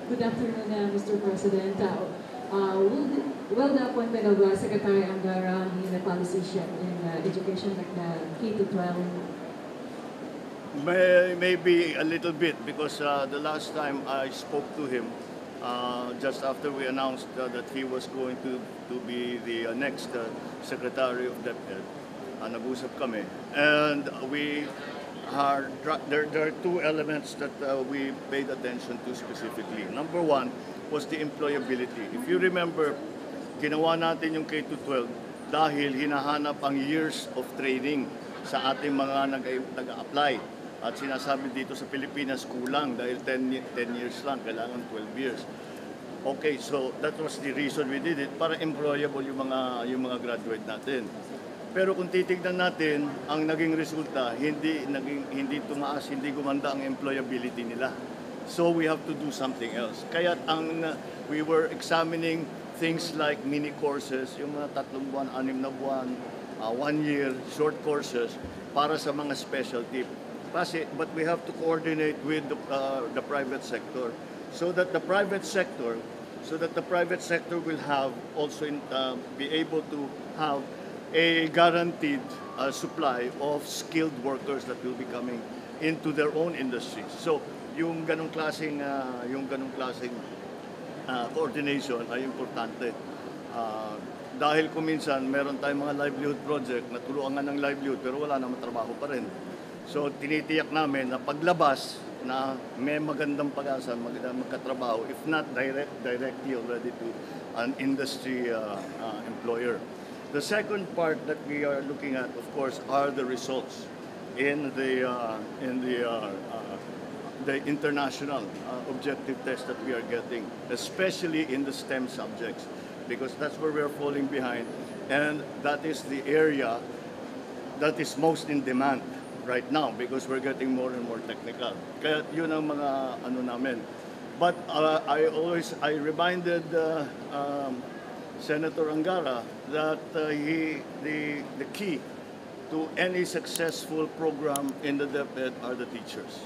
Good afternoon, Mr. President. Will the appointment of Secretary Angara be the policy shift in education like the K-12? Maybe a little bit because the last time I spoke to him, just after we announced that he was going to be the next Secretary of DepEd, nag-usap kami. And there are two elements that we paid attention to specifically. Number one was the employability. If you remember, ginawa natin yung K-12 dahil hinahanap ang years of training sa ating mga nag-a-apply. At sinasabi dito sa Pilipinas, kulang dahil 10 years lang, kailangan 12 years. Okay, so that was the reason we did it, para employable yung mga graduate natin. Pero kung titignan natin, ang naging resulta, hindi tumaas, hindi gumanda ang employability nila. So we have to do something else. Kaya we were examining things like mini courses, yung mga 3 buwan, 6 na buwan, 1 year, short courses, para sa mga specialty. But we have to coordinate with the private sector so that the private sector will have also be able to have a guaranteed supply of skilled workers that will be coming into their own industries. So yung ganong klaseng coordination ay importante. Dahil kung minsan meron tayong mga livelihood project na tulungan ng livelihood pero wala namang trabaho pa rin. So tinitiyak namin na paglabas na may magandang pag-asa, magandang magkatrabaho, if not directly already to an industry employer. The second part that we are looking at, of course, are the results in the international objective test that we are getting, especially in the STEM subjects, because that's where we are falling behind, and that is the area that is most in demand right now because we're getting more and more technical. Kaya yun ang mga namin. But I reminded Senator Angara that the key to any successful program in the DepEd are the teachers.